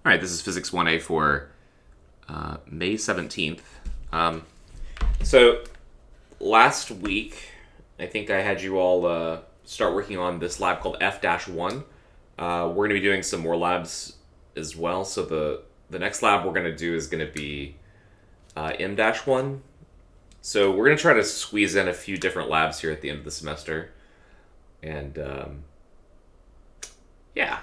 All right, this is Physics 1A for May 17th. So last week, I think I had you all start working on this lab called F-1. We're going to be doing some more labs as well. So the next lab we're going to do is going to be M-1. So we're going to try to squeeze in a few different labs here at the end of the semester. And yeah.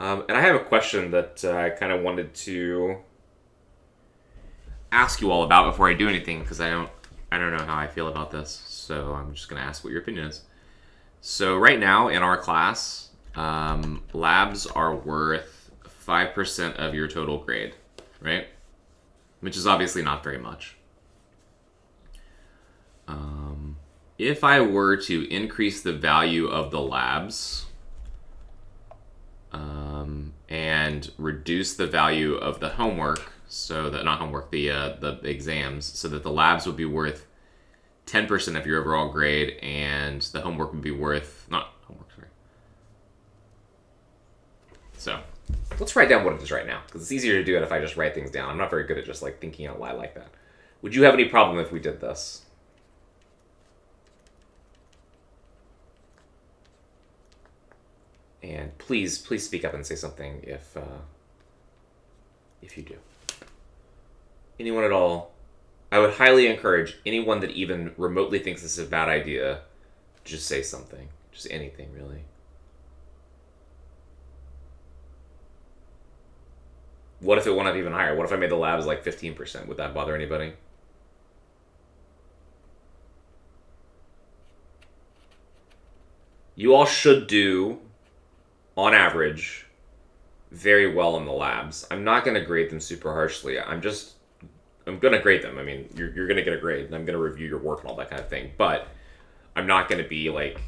And I have a question that I kind of wanted to ask you all about before I do anything, because I don't know how I feel about this. So I'm just going to ask what your opinion is. So right now in our class, labs are worth 5% of your total grade, right? Which is obviously not very much. If I were to increase the value of the labs and reduce the value of the homework, so that not homework, the exams, so that the labs would be worth 10% of your overall grade, and the homework would be worth not homework, sorry. So let's write down what it is right now, because it's easier to do it if I just write things down. I'm not very good at just like thinking out loud like that. Would you have any problem if we did this? And please speak up and say something if you do. Anyone at all? I would highly encourage anyone that even remotely thinks this is a bad idea, just say something. Just anything, really. What if it went up even higher? What if I made the labs like 15%? Would that bother anybody? You all should do, on average, very well in the labs. I'm not going to grade them super harshly. I'm going to grade them. I mean, you're going to get a grade, and I'm going to review your work and all that kind of thing. But I'm not going to be like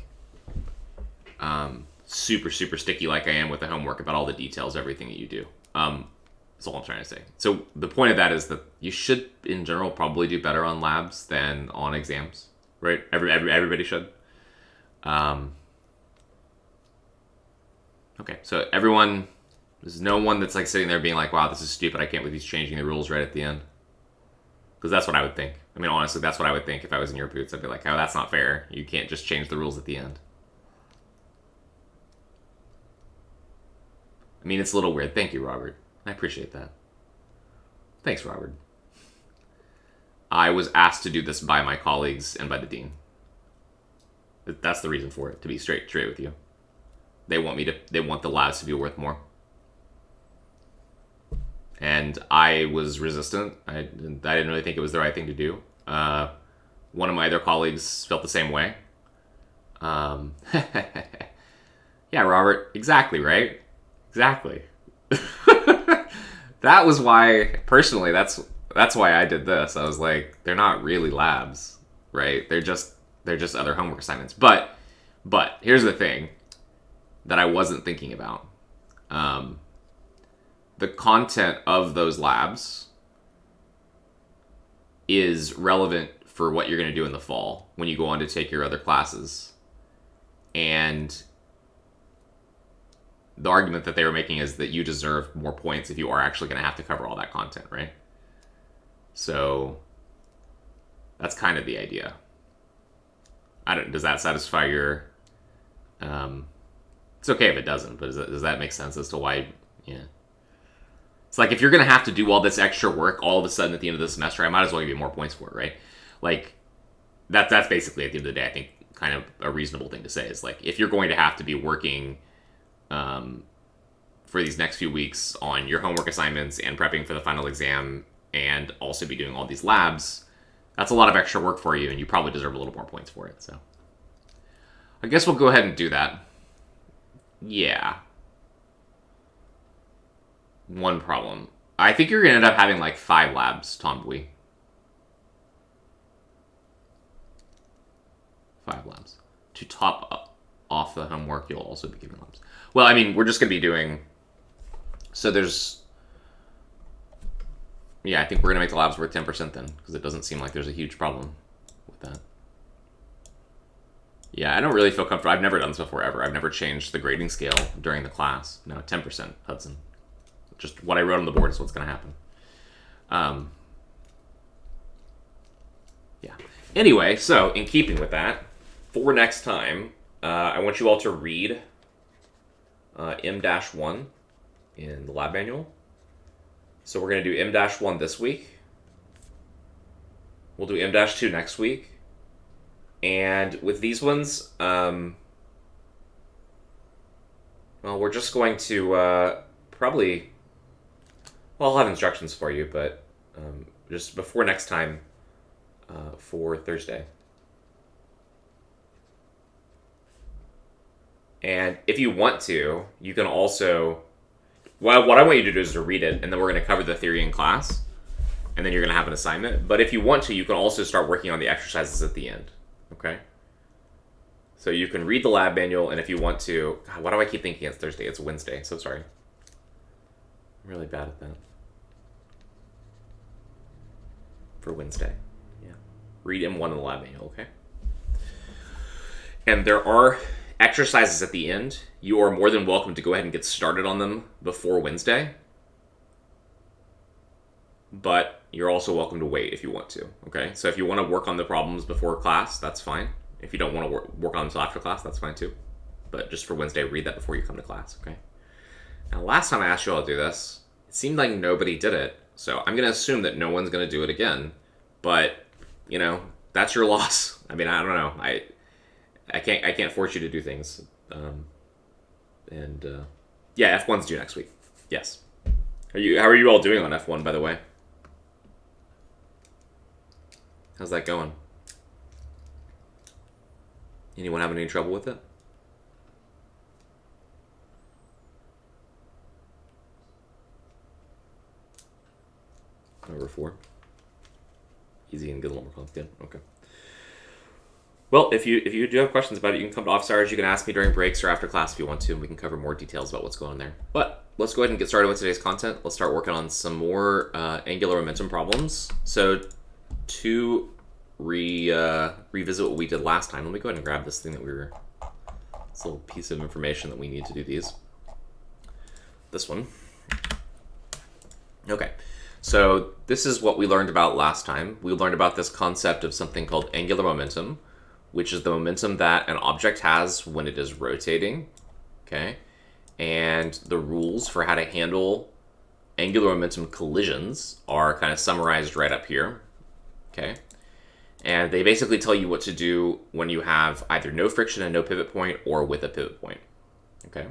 super sticky like I am with the homework about all the details, everything that you do. That's all I'm trying to say. So the point of that is that you should, in general, probably do better on labs than on exams, right? Everybody should. Okay, so everyone, there's no one that's like sitting there being like, wow, this is stupid, I can't believe he's changing the rules right at the end. Because that's what I would think. I mean, honestly, that's what I would think if I was in your boots. I'd be like, oh, that's not fair. You can't just change the rules at the end. I mean, it's a little weird. Thank you, Robert. I appreciate that. Thanks, Robert. I was asked to do this by my colleagues and by the dean. That's the reason for it, to be straight with you. They want the labs to be worth more. And I was resistant. I didn't really think it was the right thing to do. One of my other colleagues felt the same way. Yeah, Robert, exactly, right? Exactly. That was why, personally, that's why I did this. I was like, they're not really labs, right? They're just other homework assignments. But here's the thing that I wasn't thinking about. The content of those labs is relevant for what you're going to do in the fall when you go on to take your other classes. And the argument that they were making is that you deserve more points if you are actually going to have to cover all that content, right? So that's kind of the idea. Does that satisfy your... It's okay if it doesn't, but does that make sense as to why? Yeah. It's like, if you're going to have to do all this extra work all of a sudden at the end of the semester, I might as well give you more points for it, right? Like, that's basically, at the end of the day, I think, kind of a reasonable thing to say. Is like, if you're going to have to be working for these next few weeks on your homework assignments and prepping for the final exam and also be doing all these labs, that's a lot of extra work for you, and you probably deserve a little more points for it. So I guess we'll go ahead and do that. Yeah. One problem. I think you're going to end up having like 5 labs, Tomboy. 5 labs. To top off the homework, you'll also be giving labs. Well, I mean, we're just going to be doing... So there's... Yeah, I think we're going to make the labs worth 10% then, because it doesn't seem like there's a huge problem with that. Yeah, I don't really feel comfortable. I've never done this before, ever. I've never changed the grading scale during the class. No, 10%, Hudson. Just what I wrote on the board is what's going to happen. Yeah. Anyway, so in keeping with that, for next time, I want you all to read M-1 in the lab manual. So we're going to do M-1 this week. We'll do M-2 next week. And with these ones, well, we're just going to probably... Well, I'll have instructions for you, but just before next time for Thursday. And if you want to, you can also... Well, what I want you to do is to read it, and then we're going to cover the theory in class, and then you're going to have an assignment. But if you want to, you can also start working on the exercises at the end. Okay? So you can read the lab manual, and if you want to... God, why do I keep thinking it's Thursday? It's Wednesday. So sorry. I'm really bad at that. For Wednesday. Yeah. Read M1 in the lab manual, okay? And there are exercises at the end. You are more than welcome to go ahead and get started on them before Wednesday. But you're also welcome to wait if you want to, okay? So if you want to work on the problems before class, that's fine. If you don't want to work on them until after class, that's fine too. But just for Wednesday, read that before you come to class, okay? Now, last time I asked you all to do this, it seemed like nobody did it. So I'm going to assume that no one's going to do it again. But, you know, that's your loss. I mean, I don't know. I can't force you to do things. Yeah, F1's due next week. Yes. How are you all doing on F1, by the way? How's that going? Anyone having any trouble with it? Over 4. Easy and get a little more complicated. Okay. Well, if you do have questions about it, you can come to office hours. You can ask me during breaks or after class if you want to, and we can cover more details about what's going on there. But let's go ahead and get started with today's content. Let's start working on some more angular momentum problems. So to revisit what we did last time, let me go ahead and grab this thing that this little piece of information that we need to do these. This one. Okay. So this is what we learned about last time. We learned about this concept of something called angular momentum, which is the momentum that an object has when it is rotating, okay? And the rules for how to handle angular momentum collisions are kind of summarized right up here, okay? And they basically tell you what to do when you have either no friction and no pivot point or with a pivot point, okay?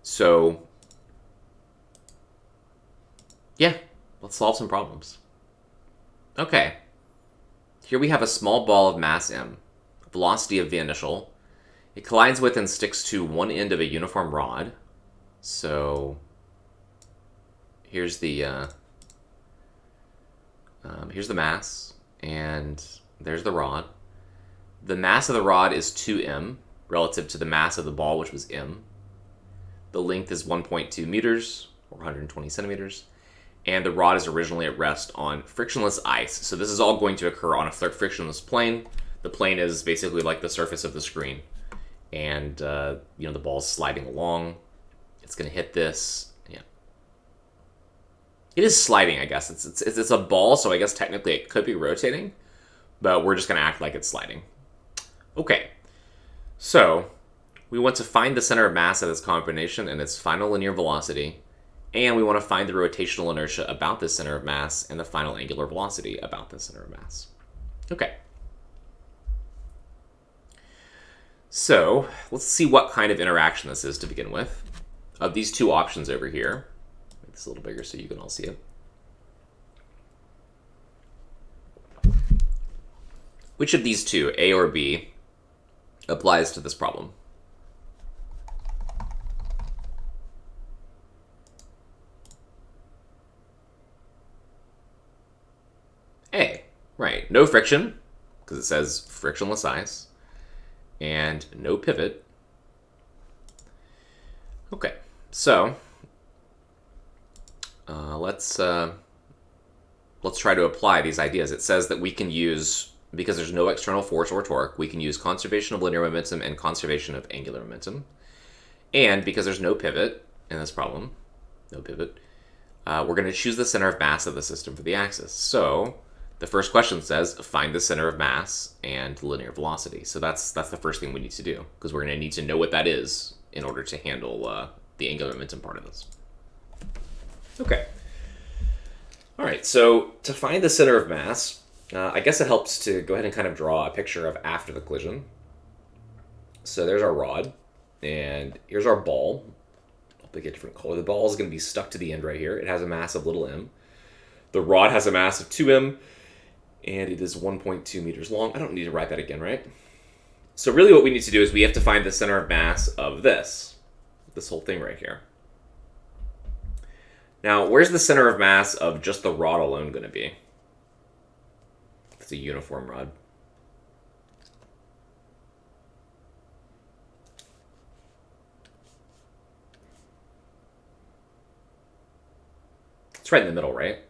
So yeah, let's solve some problems. Okay, here we have a small ball of mass m, velocity of v initial. It collides with and sticks to one end of a uniform rod. So here's the mass, and there's the rod. The mass of the rod is 2m relative to the mass of the ball, which was m. The length is 1.2 meters, or 120 centimeters. And the rod is originally at rest on frictionless ice. So this is all going to occur on a frictionless plane. The plane is basically like the surface of the screen. And, the ball's sliding along. It's going to hit this. Yeah. It is sliding, I guess. It's a ball, so I guess technically it could be rotating. But we're just going to act like it's sliding. Okay. So we want to find the center of mass of this combination and its final linear velocity. And we want to find the rotational inertia about the center of mass and the final angular velocity about the center of mass. Okay. So let's see what kind of interaction this is to begin with. Of these two options over here, make this a little bigger so you can all see it. Which of these two, A or B, applies to this problem? A, right. No friction, because it says frictionless ice, and no pivot. Okay, so let's try to apply these ideas. It says that we can use, because there's no external force or torque, we can use conservation of linear momentum and conservation of angular momentum. And because there's no pivot, in this problem, no pivot, we're going to choose the center of mass of the system for the axis. So the first question says, find the center of mass and the linear velocity. So that's the first thing we need to do, because we're going to need to know what that is in order to handle the angular momentum part of this. Okay. All right, so to find the center of mass, I guess it helps to go ahead and kind of draw a picture of after the collision. So there's our rod, and here's our ball. I'll pick a different color. The ball is going to be stuck to the end right here. It has a mass of little m. The rod has a mass of 2m, and it is 1.2 meters long. I don't need to write that again, right? So really what we need to do is we have to find the center of mass of this whole thing right here. Now, where's the center of mass of just the rod alone going to be? It's a uniform rod. It's right in the middle, right?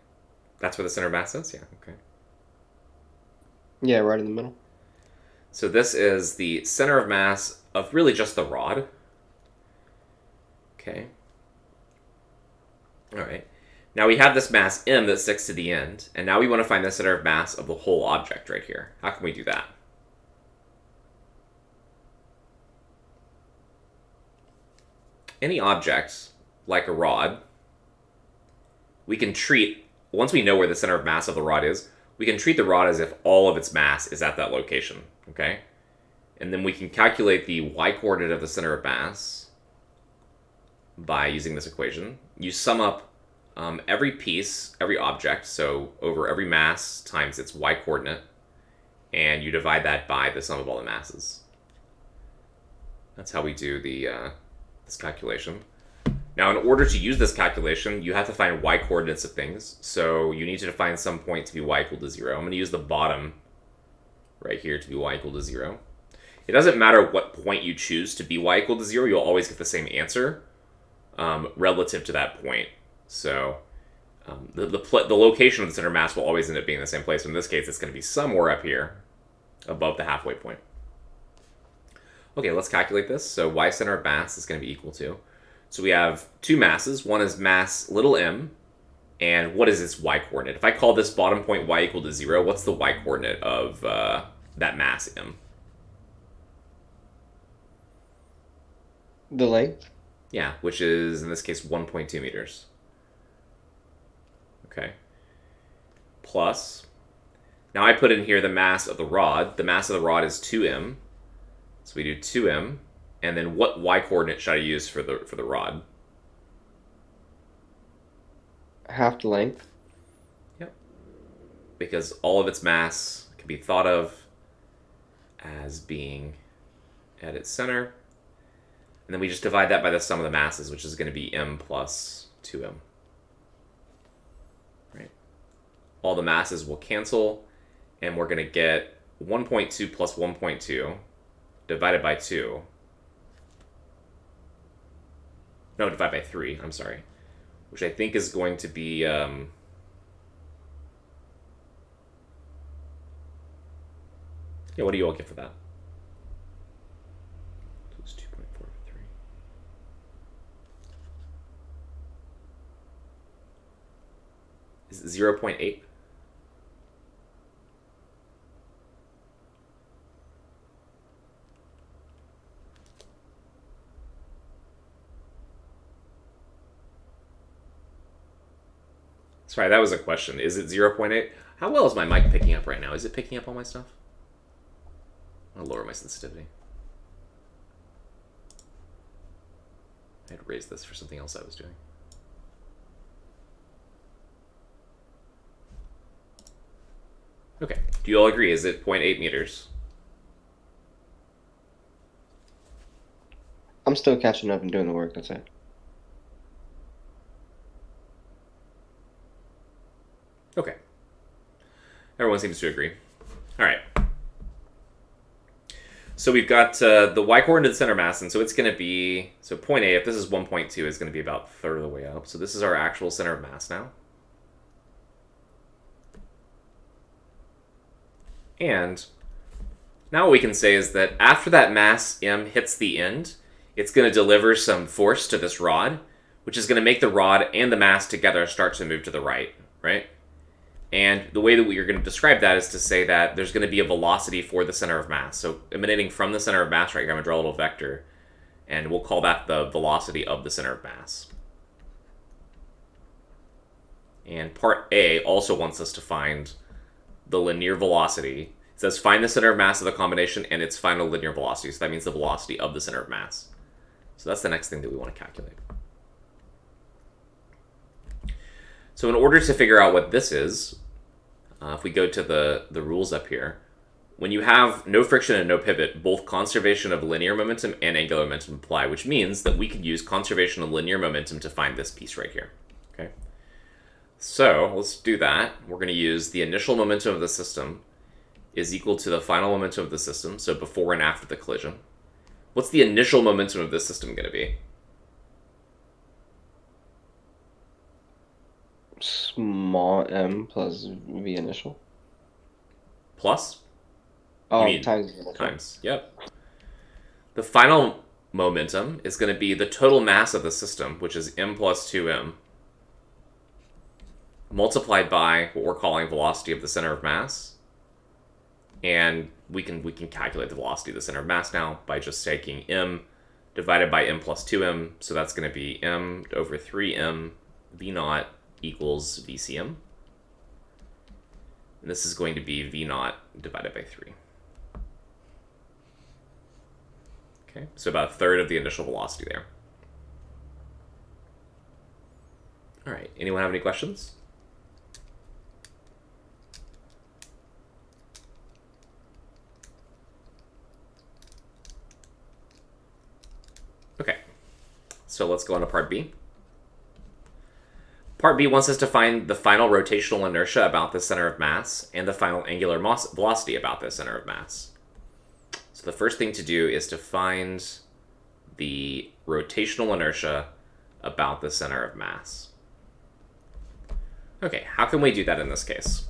That's where the center of mass is? Yeah, okay. Yeah, right in the middle. So this is the center of mass of really just the rod. Okay. All right. Now we have this mass m that sticks to the end, and now we want to find the center of mass of the whole object right here. How can we do that? Any object, like a rod, we can treat, once we know where the center of mass of the rod is, we can treat the rod as if all of its mass is at that location, okay? And then we can calculate the y-coordinate of the center of mass by using this equation. You sum up every piece, every object, so over every mass times its y-coordinate, and you divide that by the sum of all the masses. That's how we do this calculation. Now, in order to use this calculation, you have to find y-coordinates of things. So you need to define some point to be y equal to 0. I'm going to use the bottom right here to be y equal to 0. It doesn't matter what point you choose to be y equal to 0. You'll always get the same answer relative to that point. So the location of the center of mass will always end up being the same place. In this case, it's going to be somewhere up here above the halfway point. Okay, let's calculate this. So y center of mass is going to be equal to, so we have two masses. One is mass little m, and what is its y-coordinate? If I call this bottom point y equal to 0, what's the y-coordinate of that mass m? The length? Yeah, which is, in this case, 1.2 meters. Okay. Plus, now I put in here the mass of the rod. The mass of the rod is 2m. So we do 2m. And then what y-coordinate should I use for the rod? Half the length. Yep. Because all of its mass can be thought of as being at its center. And then we just divide that by the sum of the masses, which is going to be m plus 2m. Right. All the masses will cancel, and we're going to get 1.2 plus 1.2 divided by 2. No, divide by 3, I'm sorry. Which I think is going to be... yeah, what do you all get for that? So it's 2.43. Is it 0.8? Sorry, that was a question. Is it 0.8? How well is my mic picking up right now? Is it picking up all my stuff? I'll lower my sensitivity. I had raised this for something else I was doing. Okay, do you all agree? Is it 0.8 meters? I'm still catching up and doing the work, that's it. Okay. Everyone seems to agree. All right. So we've got the y-coordinate center mass, and so it's going to be, so 0.8, if this is 1.2, is going to be about a third of the way up. So this is our actual center of mass now. And now what we can say is that after that mass m hits the end, it's going to deliver some force to this rod, which is going to make the rod and the mass together start to move to the right, right? And the way that we are going to describe that is to say that there's going to be a velocity for the center of mass. So emanating from the center of mass right here, I'm going to draw a little vector, and we'll call that the velocity of the center of mass. And part A also wants us to find the linear velocity. It says find the center of mass of the combination and its final linear velocity. So that means the velocity of the center of mass. So that's the next thing that we want to calculate. So in order to figure out what this is, if we go to the rules up here, when you have no friction and no pivot, both conservation of linear momentum and angular momentum apply, which means that we could use conservation of linear momentum to find this piece right here. Okay. So let's do that. We're going to use the initial momentum of the system is equal to the final momentum of the system, so before and after the collision. What's the initial momentum of this system going to be? Small m plus v initial. Plus? Oh, You mean times v initial. times. Yep. The final momentum is going to be the total mass of the system, which is m plus 2m, multiplied by what we're calling velocity of the center of mass. And we can calculate the velocity of the center of mass now by just taking m divided by m plus 2m. So that's going to be m over 3m v naught equals vcm. And this is going to be v naught divided by 3. Okay, so about a third of the initial velocity there. All right, anyone have any questions? Okay, so let's go on to part B. Part B wants us to find the final rotational inertia about the center of mass and the final angular velocity about the center of mass. So the first thing to do is to find the rotational inertia about the center of mass. Okay, how can we do that in this case?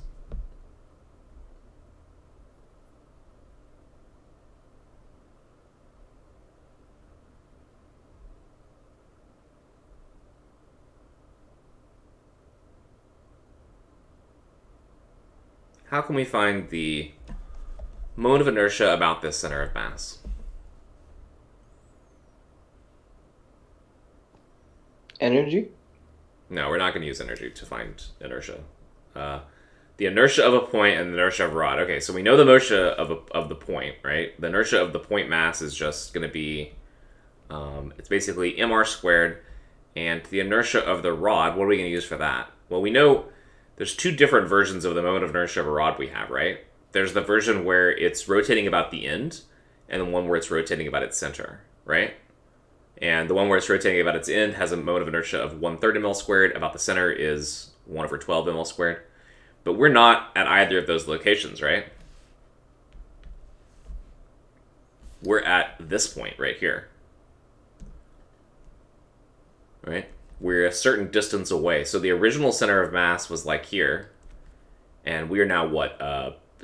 How can we find the moment of inertia about this center of mass? Energy? No, we're not going to use energy to find inertia. The inertia of a point and the inertia of a rod. Okay, so we know the inertia of the point, right? The inertia of the point mass is just going to be, it's basically mr squared. And the inertia of the rod, what are we going to use for that? Well, we know there's two different versions of the moment of inertia of a rod we have, right? There's the version where it's rotating about the end, and the one where it's rotating about its center, right? And the one where it's rotating about its end has a moment of inertia of 1/3 ml squared. About the center is 1/12 ml squared. But we're not at either of those locations, right? We're at this point right here, right? We're a certain distance away. So the original center of mass was like here, and we are now what,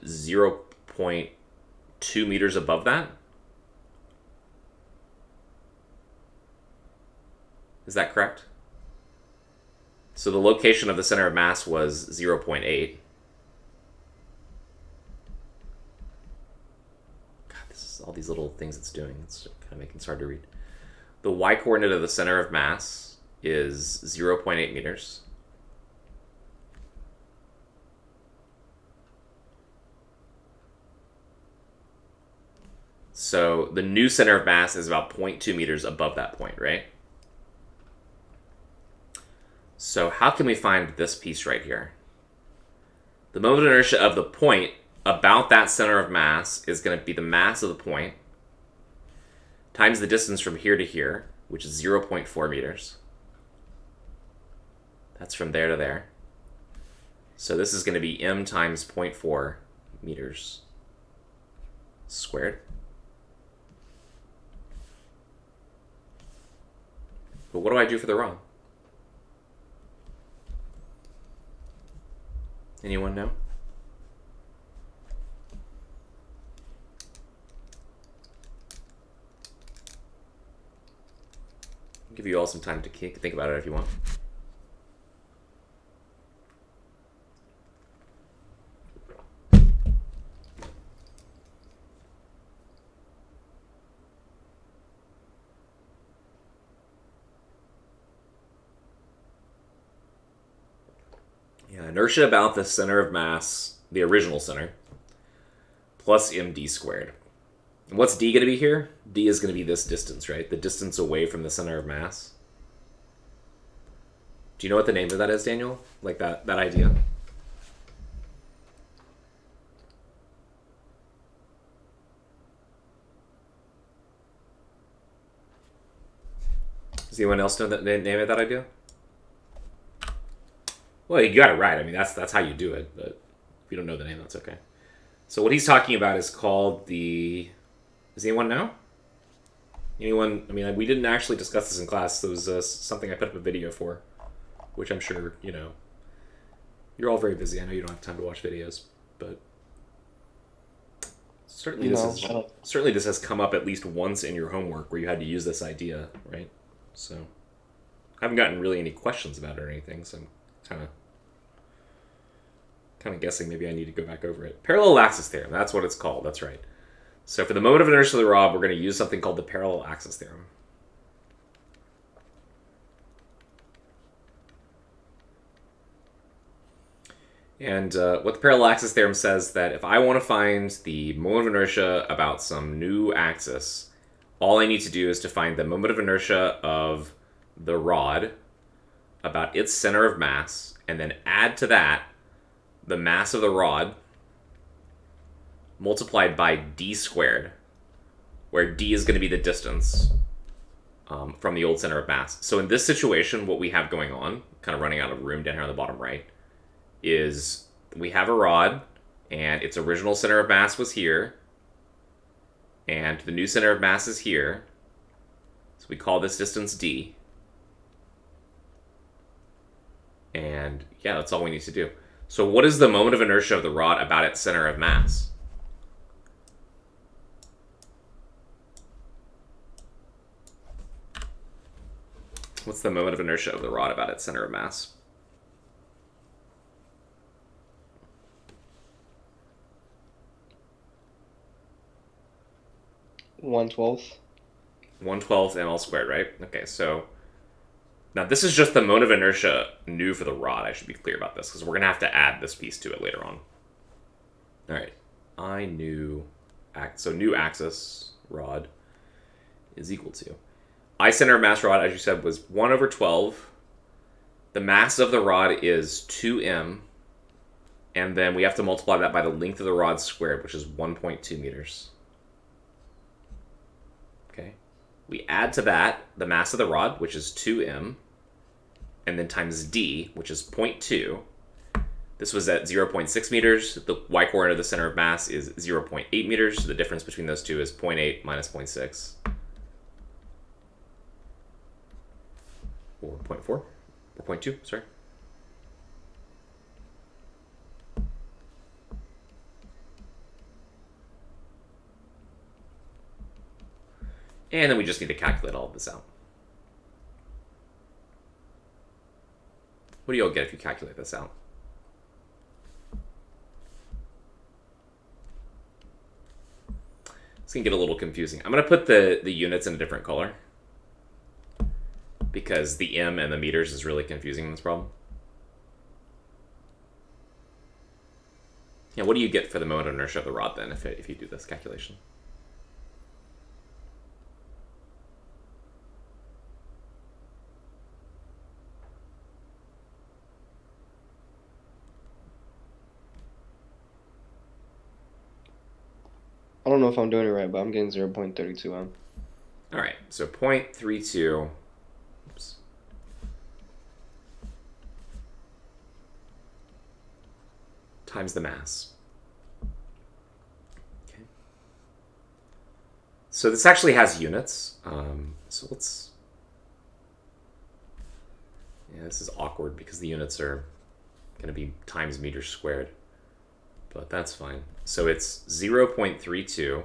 0.2 meters above that? Is that correct? So the location of the center of mass was 0.8. God, this is all these little things it's doing. It's kind of making it hard to read. The y-coordinate of the center of mass is 0.8 meters. So the new center of mass is about 0.2 meters above that point, right? So how can we find this piece right here? The moment of inertia of the point about that center of mass is going to be the mass of the point times the distance from here to here, which is 0.4 meters. That's from there to there. So this is going to be m times 0.4 meters squared. But what do I do for the rod? Anyone know? I'll give you all some time to think about it if you want. Yeah, inertia about the center of mass, the original center, plus md squared. And what's d going to be here? D is going to be this distance, right? The distance away from the center of mass. Do you know what the name of that is, Daniel? Like that idea? Does anyone else know the name of that idea? Well, you got it right. I mean, that's how you do it. But if you don't know the name, that's okay. So what he's talking about is called the... Does anyone know? Anyone? I mean, we didn't actually discuss this in class. It was something I put up a video for, which I'm sure, you know, you're all very busy. I know you don't have time to watch videos, but certainly this has come up at least once in your homework where you had to use this idea, right? So I haven't gotten really any questions about it or anything, so I'm kind of guessing maybe I need to go back over it. Parallel axis theorem, that's what it's called, that's right. So for the moment of inertia of the rod, we're going to use something called the parallel axis theorem. And what the parallel axis theorem says that if I want to find the moment of inertia about some new axis, all I need to do is to find the moment of inertia of the rod about its center of mass, and then add to that the mass of the rod multiplied by d squared, where d is going to be the distance from the old center of mass. So in this situation, what we have going on, kind of running out of room down here on the bottom right, is we have a rod, and its original center of mass was here, and the new center of mass is here. So we call this distance d. And yeah, that's all we need to do. So what is the moment of inertia of the rod about its center of mass? What's the moment of inertia of the rod about its center of mass? (1/12). 1/12 ml squared, right? Okay, so now this is just the moment of inertia new for the rod. I should be clear about this because we're going to have to add this piece to it later on. All right, so new axis rod is equal to I center of mass rod, as you said, was 1/12. The mass of the rod is 2m, and then we have to multiply that by the length of the rod squared, which is 1.2 meters. Okay. We add to that the mass of the rod, which is 2m, and then times d, which is 0.2. This was at 0.6 meters. The y-coordinate of the center of mass is 0.8 meters. So the difference between those two is 0.8 minus 0.6. Or 0.4, or 0.2, sorry. And then we just need to calculate all of this out. What do y'all get if you calculate this out? It's going to get a little confusing. I'm going to put the units in a different color, because the m and the meters is really confusing in this problem. Yeah, what do you get for the moment of inertia of the rod then if you do this calculation? I don't know if I'm doing it right, but I'm getting 0.32 m. All right, so 0.32. Oops. Times the mass. Okay. So this actually has units. So let's... Yeah, this is awkward because the units are going to be times meters squared. But that's fine. So it's 0.32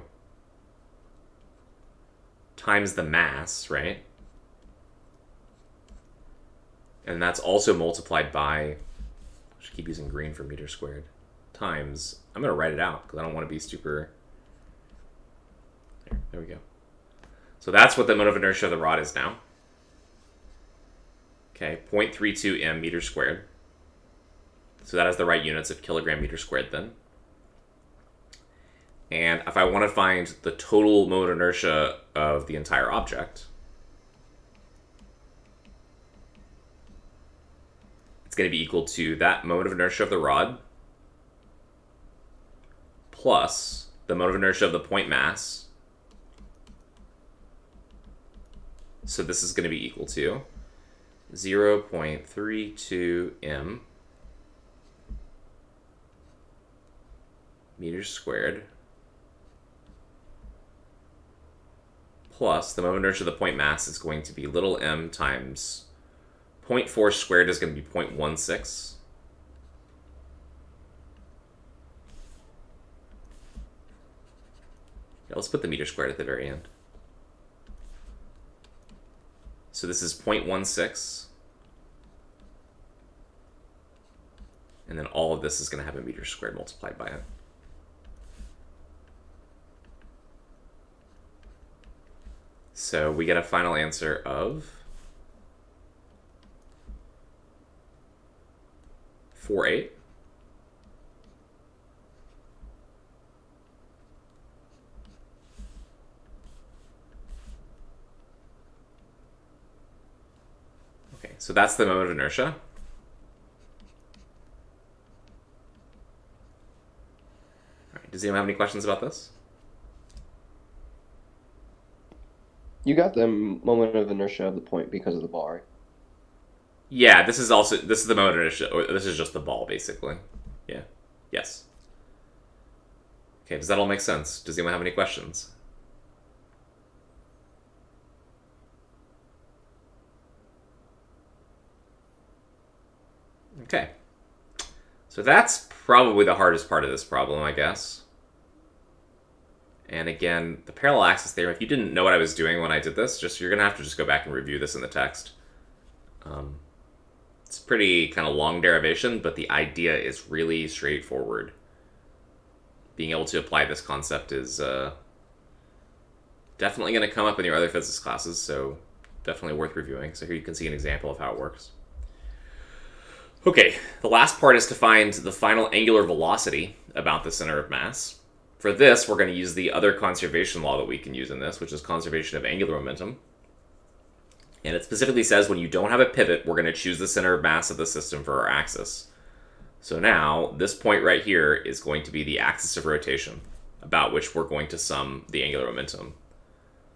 times the mass, right? And that's also multiplied by, I should keep using green for meter squared, times, I'm going to write it out because I don't want to be super, there we go. So that's what the moment of inertia of the rod is now. Okay, 0.32 m meters squared. So that has the right units of kilogram meter squared then. And if I want to find the total moment of inertia of the entire object, it's going to be equal to that moment of inertia of the rod plus the moment of inertia of the point mass. So this is going to be equal to 0.32 m meters squared plus the moment of inertia of the point mass is going to be little m times 0.4 squared is going to be 0.16. Yeah, let's put the meter squared at the very end. So this is 0.16. And then all of this is going to have a meter squared multiplied by it. So we get a final answer of 4.8. Okay, so that's the moment of inertia. All right, does anyone have any questions about this? You got the moment of inertia of the point because of the ball, right? Yeah, this is the moment of inertia, or this is just the ball, basically. Yeah. Yes. Okay, does that all make sense? Does anyone have any questions? Okay. So that's probably the hardest part of this problem, I guess. And again, the parallel axis theorem, if you didn't know what I was doing when I did this, you're going to have to just go back and review this in the text. It's pretty kind of long derivation, but the idea is really straightforward. Being able to apply this concept is definitely going to come up in your other physics classes, so definitely worth reviewing. So here you can see an example of how it works. Okay, the last part is to find the final angular velocity about the center of mass. For this, we're going to use the other conservation law that we can use in this, which is conservation of angular momentum. And it specifically says when you don't have a pivot, we're going to choose the center of mass of the system for our axis. So now, this point right here is going to be the axis of rotation, about which we're going to sum the angular momentum.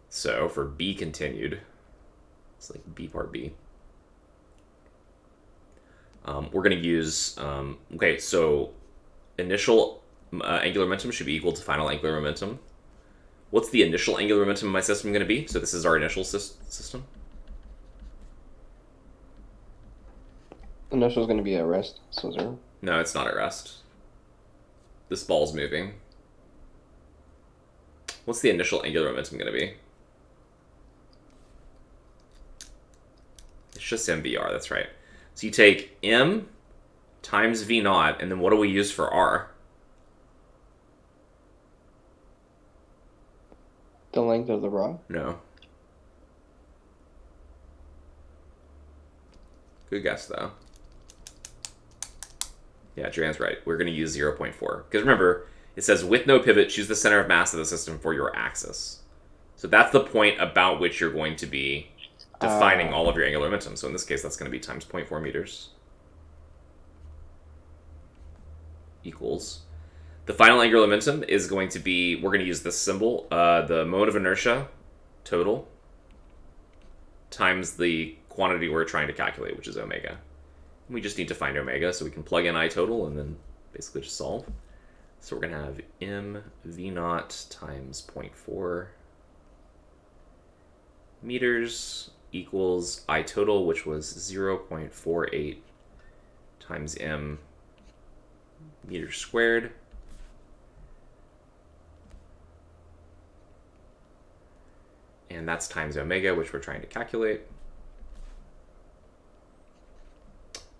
So for B continued, it's like B part B. We're going to use, okay, so initial angular momentum should be equal to final angular momentum. What's the initial angular momentum of my system going to be? So this is our initial system. Initial is going to be at rest, so 0. No, it's not at rest. This ball's moving. What's the initial angular momentum going to be? It's just mvr, that's right. So you take m times v naught, and then what do we use for r? The length of the rod? No. Good guess, though. Yeah, Joanne's right. We're going to use 0.4. Because remember, it says with no pivot, choose the center of mass of the system for your axis. So that's the point about which you're going to be defining all of your angular momentum. So in this case, that's going to be times 0.4 meters equals. The final angular momentum is going to be, we're going to use this symbol, the moment of inertia total times the quantity we're trying to calculate, which is omega. We just need to find omega, so we can plug in I total and then basically just solve. So we're going to have m v naught times 0.4 meters equals I total, which was 0.48 times m meters squared. And that's times omega, which we're trying to calculate.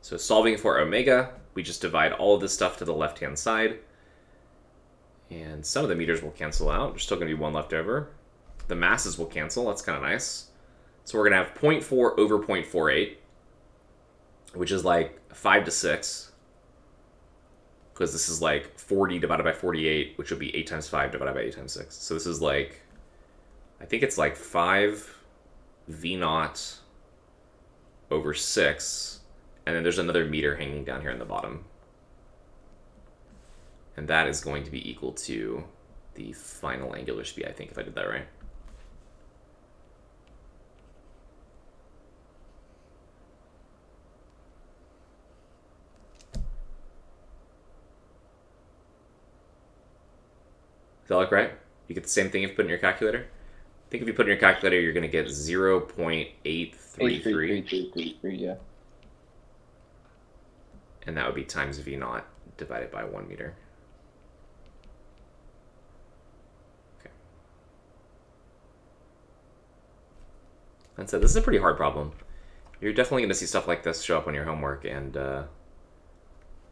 So solving for omega, we just divide all of this stuff to the left-hand side. And some of the meters will cancel out. There's still going to be one left over. The masses will cancel. That's kind of nice. So we're going to have 0.4 over 0.48, which is like 5 to 6. Because this is like 40 divided by 48, which would be 8 times 5 divided by 8 times 6. So this is like, I think it's like 5 V naught over 6. And then there's another meter hanging down here in the bottom. And that is going to be equal to the final angular speed, I think, if I did that right. Does that look right? You get the same thing if you put in your calculator? I think if you put in your calculator, you're going to get 0.833. 83333, yeah. And that would be times V naught divided by 1 meter. Okay. And so this is a pretty hard problem. You're definitely going to see stuff like this show up on your homework. And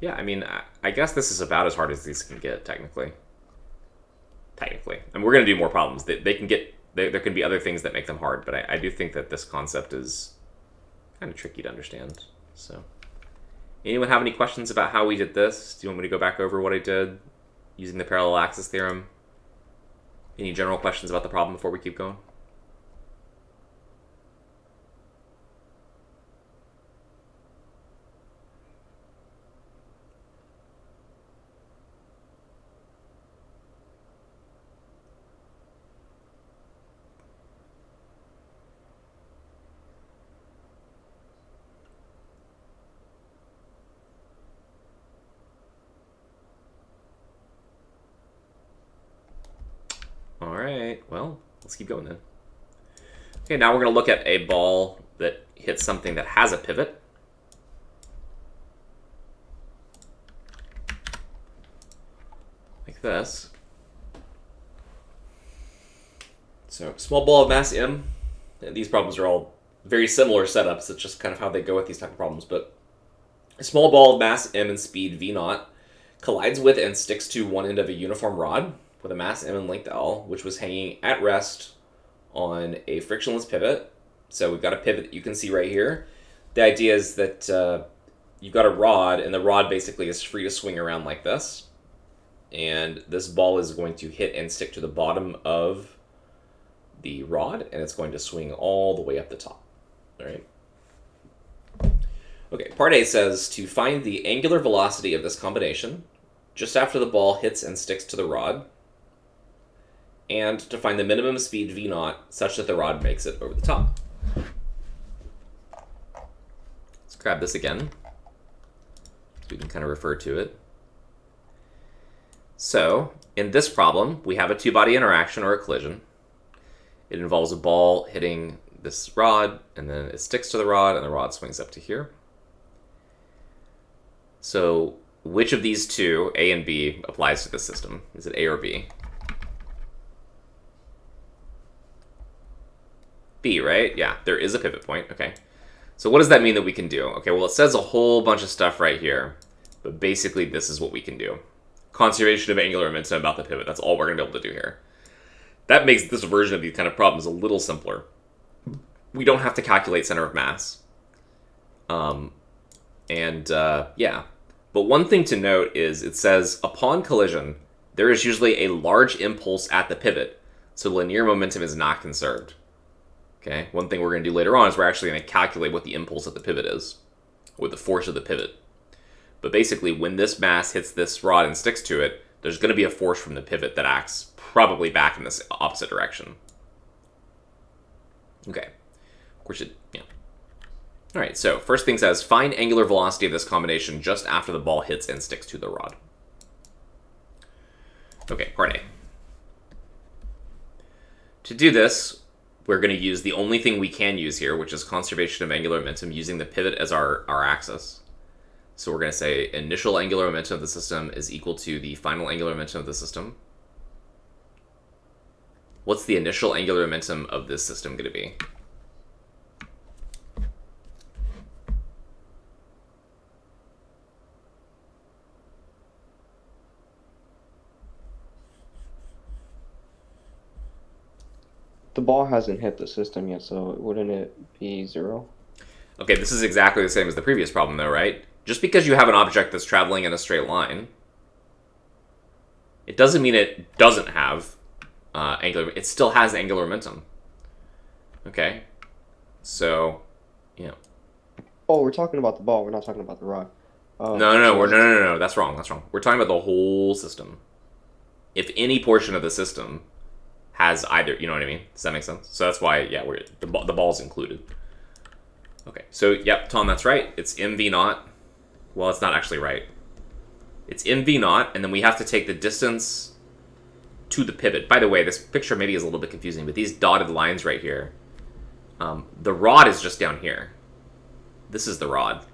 yeah, I mean, I guess this is about as hard as these can get, technically. And we're going to do more problems. They can get, there can be other things that make them hard, but I do think that this concept is kind of tricky to understand. So, anyone have any questions about how we did this? Do you want me to go back over what I did using the parallel axis theorem? Any general questions about the problem before we keep going? All right, well, let's keep going then. Okay, now we're going to look at a ball that hits something that has a pivot. Like this. So, small ball of mass m. And these problems are all very similar setups. It's just kind of how they go with these type of problems. But a small ball of mass m and speed v naught collides with and sticks to one end of a uniform rod with a mass m and length l, which was hanging at rest on a frictionless pivot. So we've got a pivot that you can see right here. The idea is that you've got a rod, and the rod basically is free to swing around like this. And this ball is going to hit and stick to the bottom of the rod, and it's going to swing all the way up the top. All right. Okay, part A says to find the angular velocity of this combination just after the ball hits and sticks to the rod, and to find the minimum speed v naught such that the rod makes it over the top. Let's grab this again so we can kind of refer to it. So, in this problem, we have a two-body interaction or a collision. It involves a ball hitting this rod, and then it sticks to the rod, and the rod swings up to here. So, which of these two, A and B, applies to this system? Is it A or B? B, right? Yeah, there is a pivot point. Okay. So what does that mean that we can do? Okay, well, it says a whole bunch of stuff right here, but basically this is what we can do. Conservation of angular momentum about the pivot. That's all we're going to be able to do here. That makes this version of these kind of problems a little simpler. We don't have to calculate center of mass. Yeah. But one thing to note is it says, upon collision, there is usually a large impulse at the pivot, so linear momentum is not conserved. Okay, one thing we're going to do later on is we're actually going to calculate what the impulse at the pivot is, or the force of the pivot. But basically, when this mass hits this rod and sticks to it, there's going to be a force from the pivot that acts probably back in this opposite direction. Okay, yeah. All right, so first thing says, find angular velocity of this combination just after the ball hits and sticks to the rod. Okay, part A. To do this, we're going to use the only thing we can use here, which is conservation of angular momentum using the pivot as our axis. So we're going to say initial angular momentum of the system is equal to the final angular momentum of the system. What's the initial angular momentum of this system going to be? The ball hasn't hit the system yet, so wouldn't it be 0? Okay, this is exactly the same as the previous problem, though, right? Just because you have an object that's traveling in a straight line, it doesn't mean it doesn't have angular... It still has angular momentum. Okay? So, yeah. Oh, we're talking about the ball. We're not talking about the rod. No. That's wrong. We're talking about the whole system. If any portion of the system has either, you know what I mean? Does that make sense? So that's why, yeah, the ball's included. Okay, so, yep, Tom, that's right. It's mv naught. Well, it's not actually right. It's mv naught, and then we have to take the distance to the pivot. By the way, this picture maybe is a little bit confusing, but these dotted lines right here, the rod is just down here. This is the rod.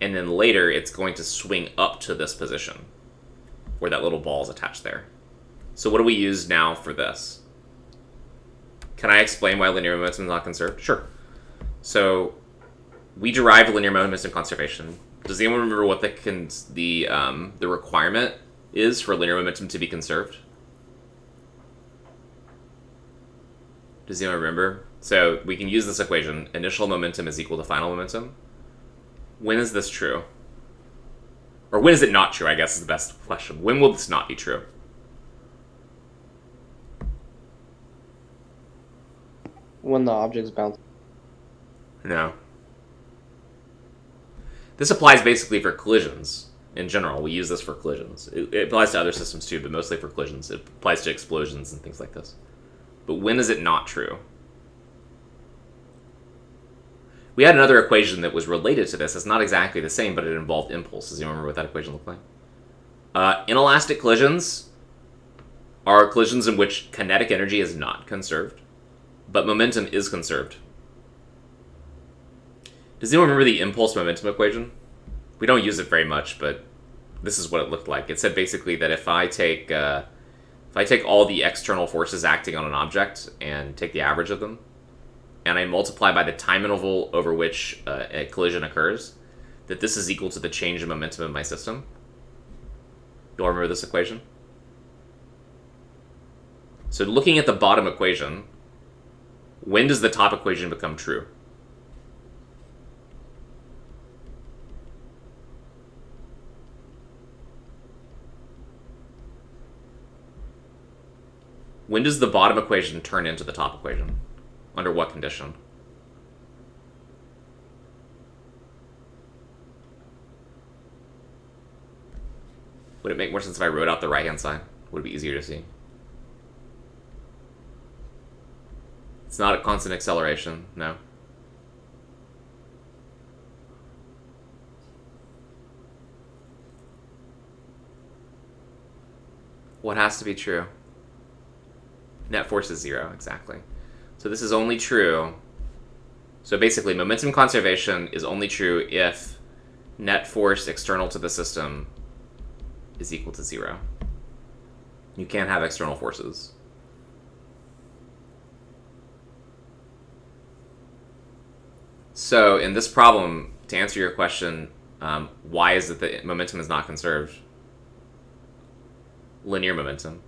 And then later, it's going to swing up to this position, where that little ball is attached there. So what do we use now for this? Can I explain why linear momentum is not conserved? Sure. So we derived linear momentum conservation. Does anyone remember what the requirement is for linear momentum to be conserved? Does anyone remember? So we can use this equation. Initial momentum is equal to final momentum. When is this true? Or when is it not true, I guess is the best question. When will this not be true? When the object's bouncing. No. This applies basically for collisions. In general, we use this for collisions. It applies to other systems too, but mostly for collisions. It applies to explosions and things like this. But when is it not true? We had another equation that was related to this. It's not exactly the same, but it involved impulses. You remember what that equation looked like? Inelastic collisions are collisions in which kinetic energy is not conserved, but momentum is conserved. Does anyone remember the impulse momentum equation? We don't use it very much, but this is what it looked like. It said basically that if I take all the external forces acting on an object and take the average of them, and I multiply by the time interval over which a collision occurs, that this is equal to the change in momentum in my system. You all remember this equation? So looking at the bottom equation, when does the top equation become true? When does the bottom equation turn into the top equation? Under what condition? Would it make more sense if I wrote out the right-hand side? Would it be easier to see? It's not a constant acceleration, no. What has to be true? Net force is 0, exactly. So this is only true. So basically, momentum conservation is only true if net force external to the system is equal to 0. You can't have external forces. So in this problem, to answer your question, why is it that momentum is not conserved? Linear momentum.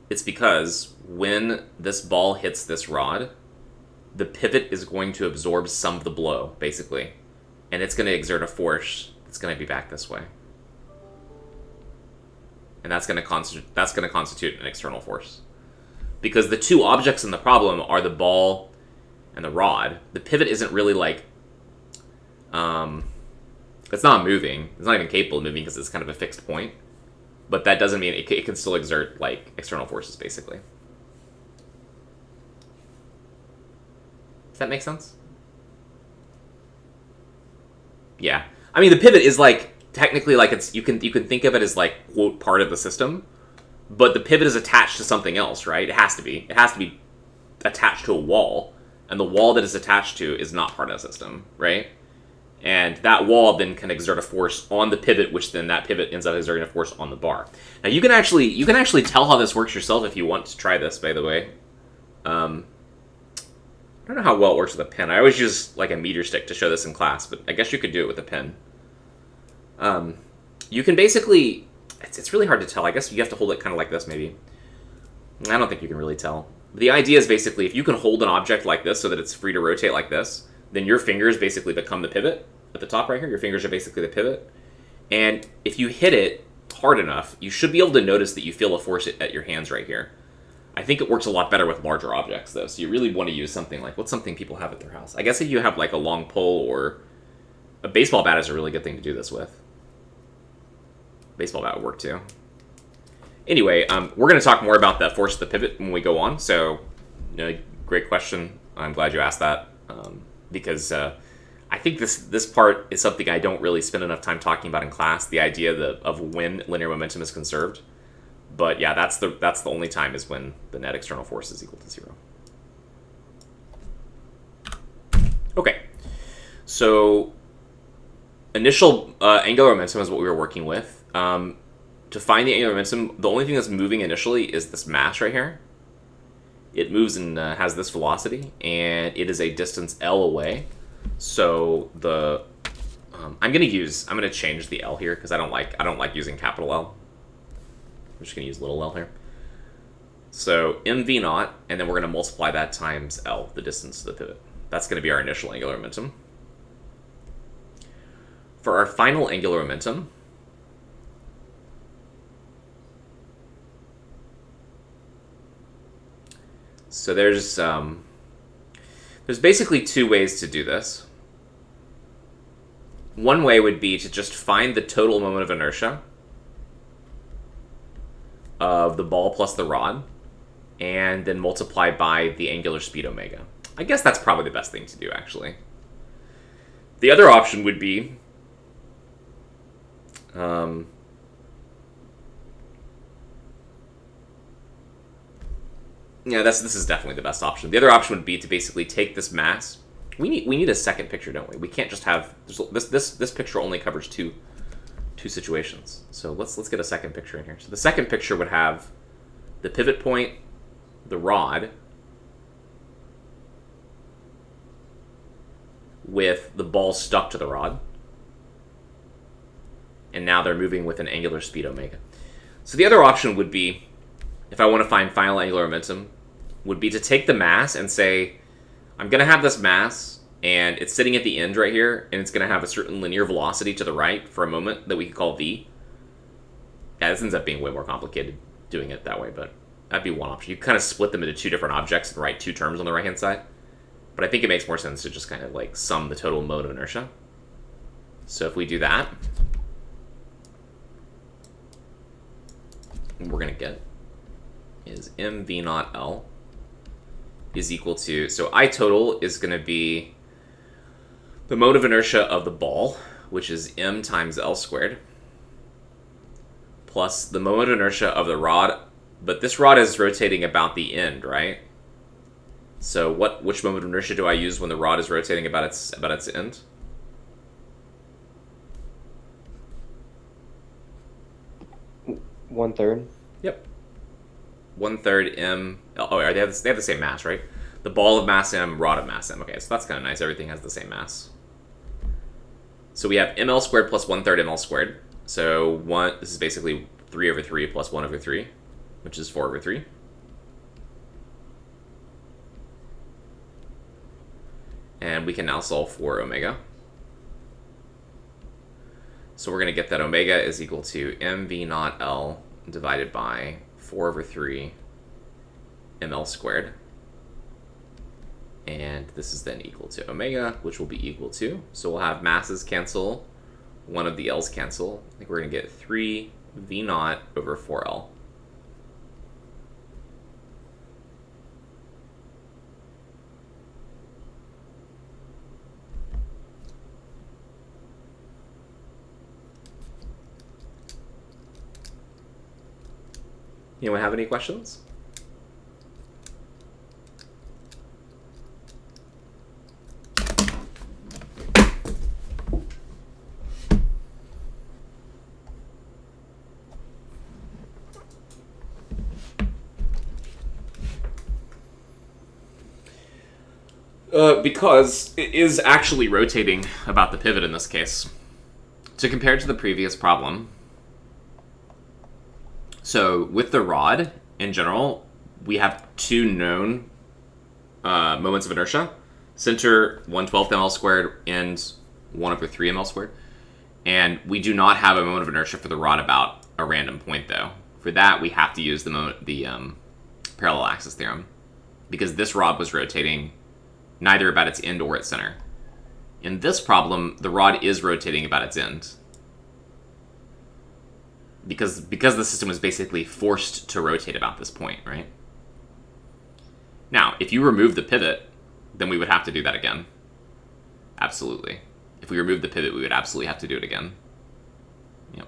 It's because when this ball hits this rod, the pivot is going to absorb some of the blow, basically. And it's going to exert a force that's going to be back this way. And that's going to constitute an external force. Because the two objects in the problem are the ball and the rod. The pivot isn't really like... it's not moving. It's not even capable of moving because it's kind of a fixed point. But that doesn't mean it can still exert, like, external forces, basically. Does that make sense? Yeah. I mean, the pivot is, like, technically, like, it's you can think of it as, like, quote, part of the system. But the pivot is attached to something else, right? It has to be. It has to be attached to a wall. And the wall that it's attached to is not part of the system, right? And that wall then can exert a force on the pivot, which then that pivot ends up exerting a force on the bar. Now you can actually tell how this works yourself if you want to try this. By the way, I don't know how well it works with a pen. I always use like a meter stick to show this in class, but I guess you could do it with a pen. You can basically, it's really hard to tell. I guess you have to hold it kind of like this, maybe. I don't think you can really tell. The idea is basically if you can hold an object like this so that it's free to rotate like this, then your fingers basically become the pivot at the top right here. Your fingers are basically the pivot. And if you hit it hard enough, you should be able to notice that you feel a force at your hands right here. I think it works a lot better with larger objects, though. So you really want to use something like, what's something people have at their house? I guess if you have like a long pole or a baseball bat is a really good thing to do this with. Baseball bat would work too. Anyway, we're going to talk more about that force of the pivot when we go on. So, great question. I'm glad you asked that because I think this part is something I don't really spend enough time talking about in class. The idea of when linear momentum is conserved. But yeah, that's the only time is when the net external force is equal to 0. Okay, so initial angular momentum is what we were working with. To find the angular momentum, the only thing that's moving initially is this mass right here. It moves and has this velocity, and it is a distance L away. So the I'm gonna change the L here because I don't like using capital L. I'm just gonna use little L here. So mv naught, and then we're gonna multiply that times L, the distance to the pivot. That's gonna be our initial angular momentum. For our final angular momentum, so there's basically two ways to do this. One way would be to just find the total moment of inertia of the ball plus the rod, and then multiply by the angular speed omega. I guess that's probably the best thing to do, actually. The other option would be yeah, this is definitely the best option. The other option would be to basically take this mass. We need a second picture, don't we? We can't just have this picture only covers two situations. So let's get a second picture in here. So the second picture would have the pivot point, the rod, with the ball stuck to the rod. And now they're moving with an angular speed omega. So the other option would be, if I want to find final angular momentum, would be to take the mass and say, I'm going to have this mass, and it's sitting at the end right here, and it's going to have a certain linear velocity to the right for a moment that we could call v. Yeah, this ends up being way more complicated doing it that way, but that'd be one option. You kind of split them into two different objects and write two terms on the right-hand side. But I think it makes more sense to just kind of like sum the total mode of inertia. So if we do that, what we're going to get is mv naught L is equal to, so I total is going to be the mode of inertia of the ball, which is m times L squared, plus the moment of inertia of the rod, but this rod is rotating about the end, right? So which moment of inertia do I use when the rod is rotating about its end? One-third. Yep. 1/3 m. Oh, they have the same mass, right? The ball of mass m, rod of mass m. Okay, so that's kind of nice. Everything has the same mass. So we have ml squared plus 1/3 ml squared. So this is basically 3/3 plus 1/3, which is 4/3. And we can now solve for omega. So we're going to get that omega is equal to mv naught L divided by 4/3 ml squared. And this is then equal to omega, which will be equal to, so we'll have masses cancel, one of the L's cancel. I think we're going to get 3 v naught over 4L. Anyone have any questions? Because it is actually rotating about the pivot in this case. To compare to the previous problem, so with the rod, in general, we have two known moments of inertia. Center 1/12 ml squared and 1/3 ml squared. And we do not have a moment of inertia for the rod about a random point, though. For that, we have to use the parallel axis theorem, because this rod was rotating neither about its end or its center. In this problem, the rod is rotating about its end, because the system was basically forced to rotate about this point, right? Now, if you remove the pivot, then we would have to do that again. Absolutely. If we remove the pivot, we would absolutely have to do it again. Yep.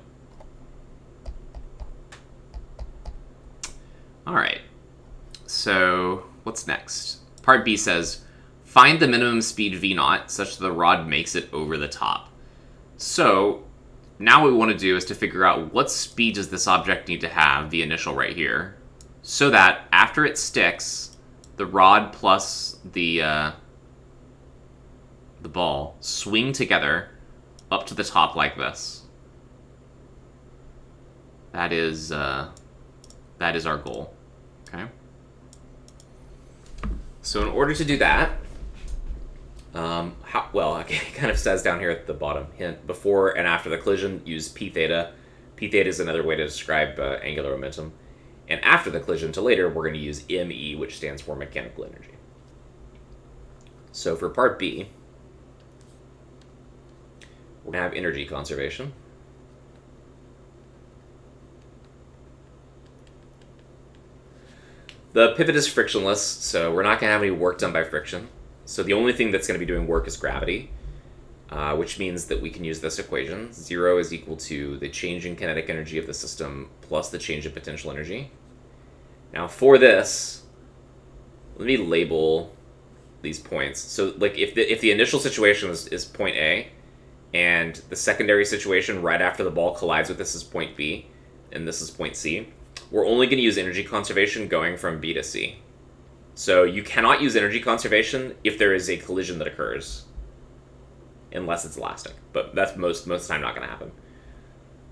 All right. So what's next? Part B says, find the minimum speed v0 such that the rod makes it over the top. So now what we want to do is to figure out what speed does this object need to have, the initial right here, so that after it sticks, the rod plus the ball swing together up to the top like this. That is our goal. Okay. So in order to do that, it kind of says down here at the bottom, hint, before and after the collision, use p theta. P theta is another way to describe angular momentum. And after the collision to later, we're going to use ME, which stands for mechanical energy. So for part B, we're going to have energy conservation. The pivot is frictionless, so we're not going to have any work done by friction. So the only thing that's going to be doing work is gravity, which means that we can use this equation. 0 is equal to the change in kinetic energy of the system plus the change in potential energy. Now for this, let me label these points. So like if the initial situation is point A, and the secondary situation right after the ball collides with this is point B, and this is point C, we're only going to use energy conservation going from B to C. So you cannot use energy conservation if there is a collision that occurs, unless it's elastic. But that's most of the time not going to happen.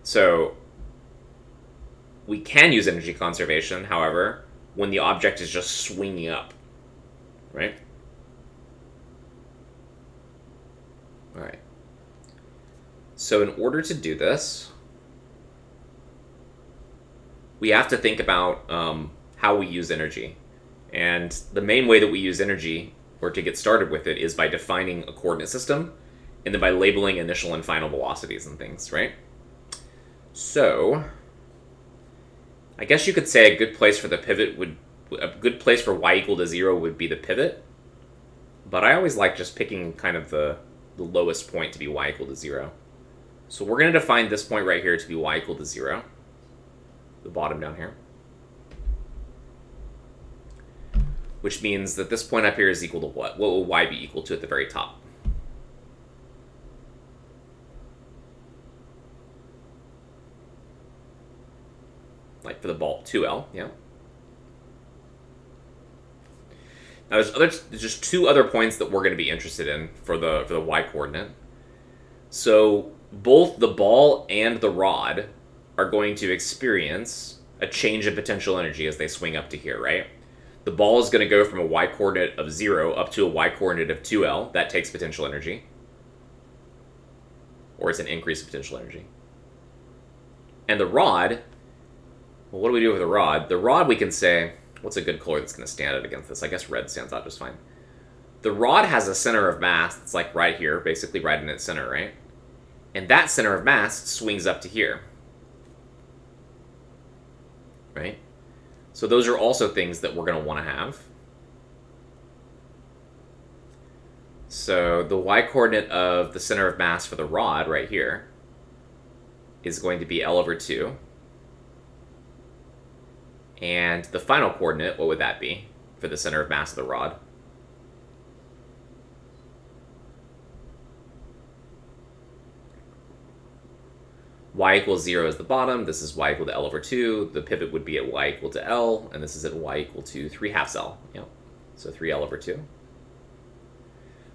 So we can use energy conservation, however, when the object is just swinging up, right? All right. So in order to do this, we have to think about how we use energy. And the main way that we use energy, or to get started with it, is by defining a coordinate system, and then by labeling initial and final velocities and things, right? So I guess you could say a good place for the pivot a good place for y equal to 0 would be the pivot. But I always like just picking kind of the lowest point to be y equal to 0. So we're going to define this point right here to be y equal to 0. The bottom down here. Which means that this point up here is equal to what? What will y be equal to at the very top? Like for the ball, 2L, yeah. Now there's just two other points that we're going to be interested in for the y coordinate. So both the ball and the rod are going to experience a change in potential energy as they swing up to here, right? The ball is going to go from a y coordinate of 0 up to a y coordinate of 2L. That takes potential energy. Or it's an increase of potential energy. And the rod, well, what do we do with the rod? The rod, we can say, what's a good color that's going to stand out against this? I guess red stands out just fine. The rod has a center of mass that's like right here, basically right in its center, right? And that center of mass swings up to here. Right? So those are also things that we're going to want to have. So the y-coordinate of the center of mass for the rod right here is going to be L over 2. And the final coordinate, what would that be for the center of mass of the rod? Y equals 0 is the bottom. This is y equal to L over 2. The pivot would be at y equal to L, and this is at y equal to 3/2 L. Yep. So 3L over 2.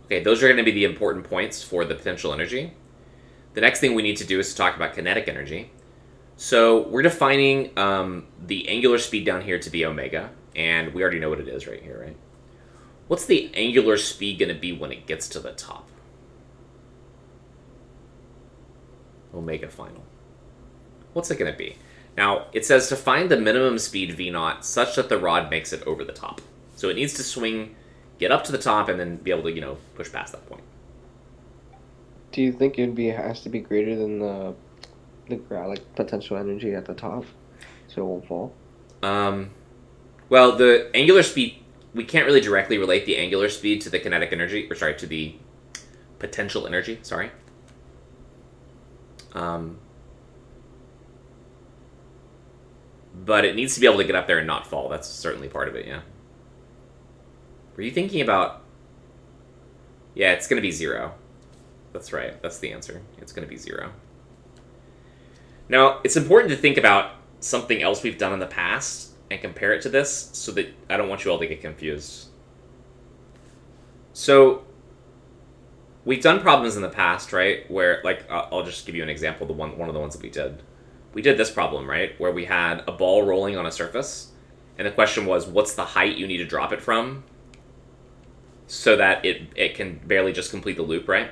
Okay, those are going to be the important points for the potential energy. The next thing we need to do is to talk about kinetic energy. So we're defining the angular speed down here to be omega, And we already know what it is right here, right? What's the angular speed going to be when it gets to the top? Omega final. What's it going to be? Now, it says to find the minimum speed v0 such that the rod makes it over the top. So it needs to swing, get up to the top, and then be able to, push past that point. Do you think has to be greater than the potential energy at the top, so it won't fall? Well, the angular speed, we can't really directly relate the angular speed to the kinetic energy, to the potential energy, sorry. But it needs to be able to get up there and not fall. That's certainly part of it, yeah. Were you thinking about... Yeah, it's going to be 0. That's right. That's the answer. It's going to be 0. Now, it's important to think about something else we've done in the past and compare it to this so that I don't want you all to get confused. So, we've done problems in the past, right, where, I'll just give you an example, one of the ones that we did. We did this problem, right, where we had a ball rolling on a surface, and the question was, what's the height you need to drop it from so that it can barely just complete the loop, right?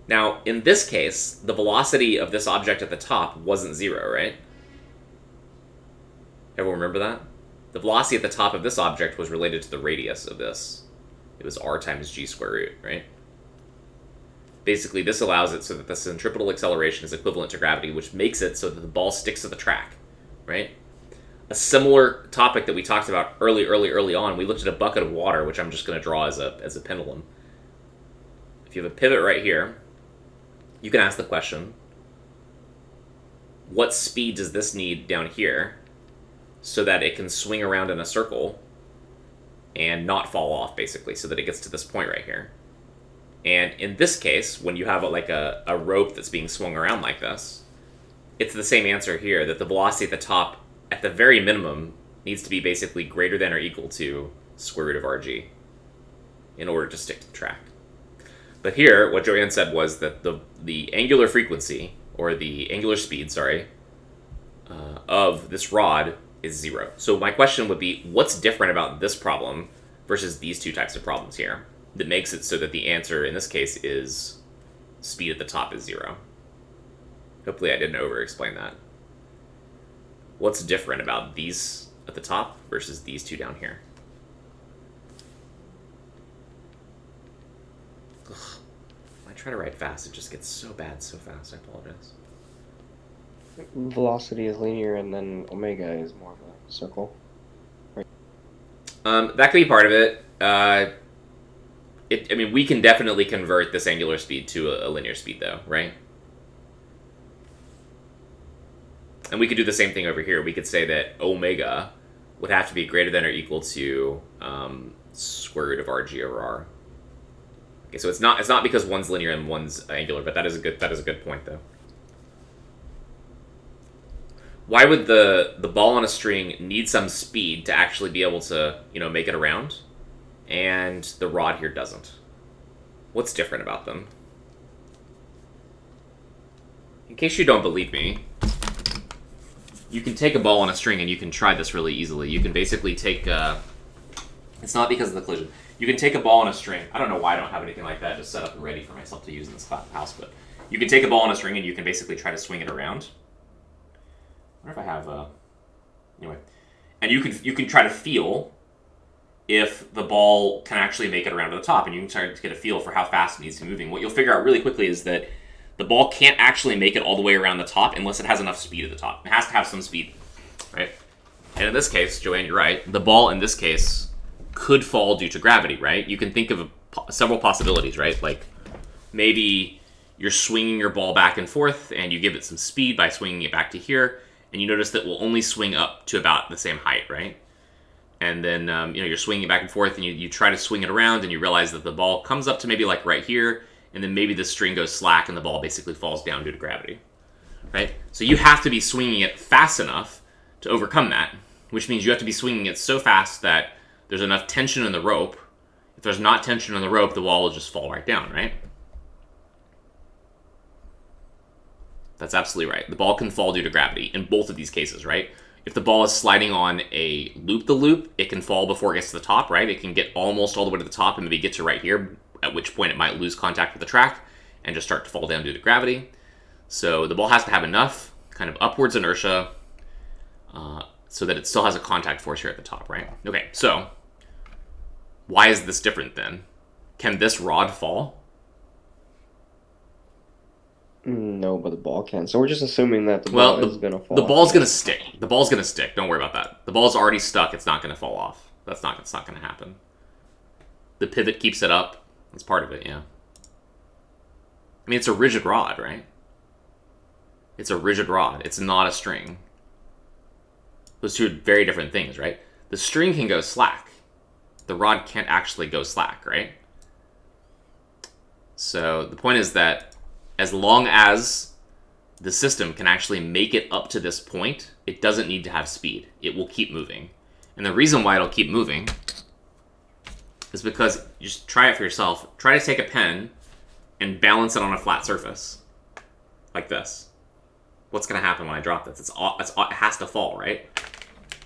Now, in this case, the velocity of this object at the top wasn't 0, right? Everyone remember that? The velocity at the top of this object was related to the radius of this. It was r times g square root, right? Basically, this allows it so that the centripetal acceleration is equivalent to gravity, which makes it so that the ball sticks to the track, right? A similar topic that we talked about early on, we looked at a bucket of water, which I'm just going to draw as a pendulum. If you have a pivot right here, you can ask the question, what speed does this need down here so that it can swing around in a circle and not fall off, basically, so that it gets to this point right here? And in this case, when you have a rope that's being swung around like this, it's the same answer here, that the velocity at the top, at the very minimum, needs to be basically greater than or equal to square root of rg in order to stick to the track. But here, what Joanne said was that the angular frequency, or the angular speed, of this rod is 0. So my question would be, what's different about this problem versus these two types of problems here that makes it so that the answer in this case is speed at the top is 0? Hopefully I didn't over-explain that. What's different about these at the top versus these two down here? Ugh. When I try to write fast, it just gets so bad so fast. I apologize. Velocity is linear, and then omega is more of a circle. Right. That could be part of it. We can definitely convert this angular speed to a linear speed, though, right? And we could do the same thing over here. We could say that omega would have to be greater than or equal to square root of rg over r. Okay, so it's not because one's linear and one's angular, but that is a good point, though. Why would the ball on a string need some speed to actually be able to, make it around, and the rod here doesn't? What's different about them? In case you don't believe me, you can take a ball on a string and you can try this really easily. You can basically take it's not because of the collision. You can take a ball on a string. I don't know why I don't have anything like that just set up and ready for myself to use in this house, but you can take a ball on a string and you can basically try to swing it around. I wonder if I have anyway. And you can try to feel if the ball can actually make it around to the top, and you can try to get a feel for how fast it needs to be moving. What you'll figure out really quickly is that the ball can't actually make it all the way around the top unless it has enough speed at the top. It has to have some speed, right? And in this case, Joanne, you're right. The ball in this case could fall due to gravity, right? You can think of several possibilities, right? Like maybe you're swinging your ball back and forth and you give it some speed by swinging it back to here, and you notice that it will only swing up to about the same height, right? And then you're swinging back and forth, and you try to swing it around, and you realize that the ball comes up to maybe like right here, and then maybe the string goes slack, and the ball basically falls down due to gravity, right? So you have to be swinging it fast enough to overcome that, which means you have to be swinging it so fast that there's enough tension in the rope. If there's not tension in the rope, the ball will just fall right down, right? That's absolutely right. The ball can fall due to gravity in both of these cases, right? if the ball is sliding on a loop-the-loop, it can fall before it gets to the top, right? It can get almost all the way to the top and maybe get to right here, at which point it might lose contact with the track and just start to fall down due to gravity. So the ball has to have enough kind of upwards inertia so that it still has a contact force here at the top, right? Okay, so why is this different then? Can this rod fall? No, but the ball can. So we're just assuming that the ball is going to fall. The ball's going to stick. The ball's going to stick. Don't worry about that. The ball's already stuck. It's not going to fall off. It's not going to happen. The pivot keeps it up. That's part of it, yeah. I mean, it's a rigid rod, right? It's a rigid rod. It's not a string. Those two are very different things, right? The string can go slack. The rod can't actually go slack, right? So the point is that as long as the system can actually make it up to this point, it doesn't need to have speed. It will keep moving. And the reason why it'll keep moving is because, you just try it for yourself. Try to take a pen and balance it on a flat surface. Like this. What's going to happen when I drop this? It has to fall, right?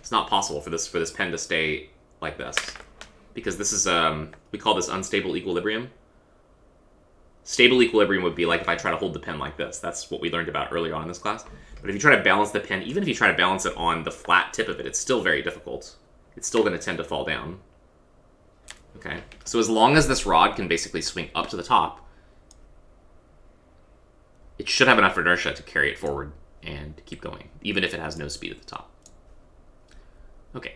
It's not possible for this pen to stay like this. Because this is, we call this unstable equilibrium. Stable equilibrium would be like if I try to hold the pen like this. That's what we learned about earlier on in this class. But if you try to balance the pen, even if you try to balance it on the flat tip of it, it's still very difficult. It's still going to tend to fall down. Okay, so as long as this rod can basically swing up to the top, it should have enough inertia to carry it forward and keep going, even if it has no speed at the top. Okay,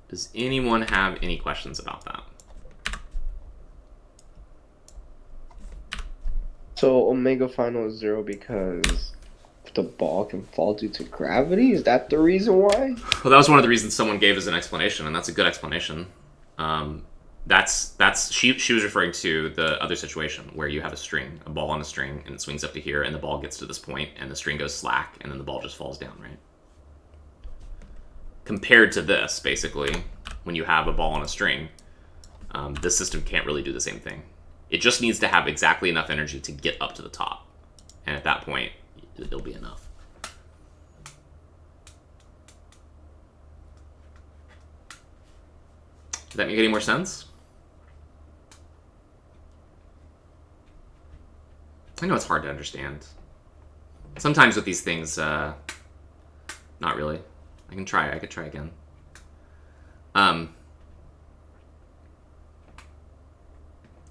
does anyone have any questions about that? So omega final is 0 because the ball can fall due to gravity? Is that the reason why? Well, that was one of the reasons someone gave as an explanation, and that's a good explanation. She was referring to the other situation where you have a string, a ball on a string, and it swings up to here, and the ball gets to this point, and the string goes slack, and then the ball just falls down, right? Compared to this, basically, when you have a ball on a string, this system can't really do the same thing. It just needs to have exactly enough energy to get up to the top, and at that point, it'll be enough. Does that make any more sense? I know it's hard to understand. Sometimes with these things, not really. I could try again.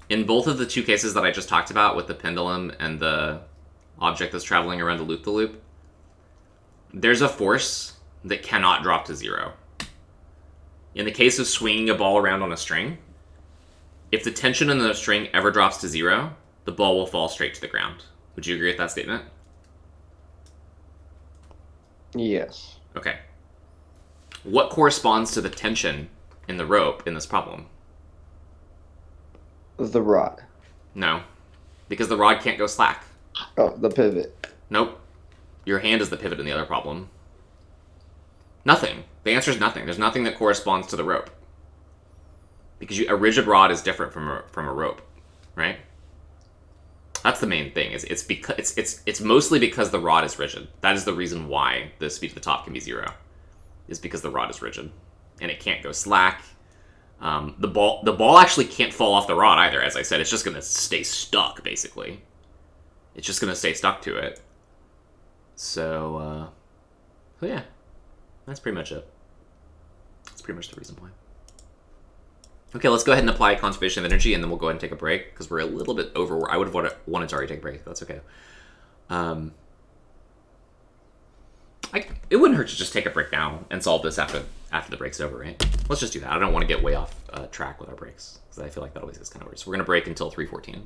In both of the two cases that I just talked about with the pendulum and the object that's traveling around a loop-the-loop, there's a force that cannot drop to 0. In the case of swinging a ball around on a string, if the tension in the string ever drops to 0, the ball will fall straight to the ground. Would you agree with that statement? Yes. Okay. What corresponds to the tension in the rope in this problem? The rod. No, because the rod can't go slack. Oh, the pivot. Nope. Your hand is the pivot in the other problem. Nothing. The answer is nothing. There's nothing that corresponds to the rope. Because a rigid rod is different from a rope, right? That's the main thing. It's mostly because the rod is rigid. That is the reason why the speed to the top can be 0. Is because the rod is rigid. And it can't go slack. The ball actually can't fall off the rod either, as I said. It's just going to stay stuck, basically. It's just going to stay stuck to it. So yeah. That's pretty much it. That's pretty much the reason why. Okay, let's go ahead and apply conservation of energy, and then we'll go ahead and take a break, because we're a little bit over. I would have wanted to already take a break. That's okay. It wouldn't hurt to just take a break now and solve this after the break's over, right? Let's just do that. I don't want to get way off track with our breaks, because I feel like that always gets kind of weird. So we're going to break until 3:14.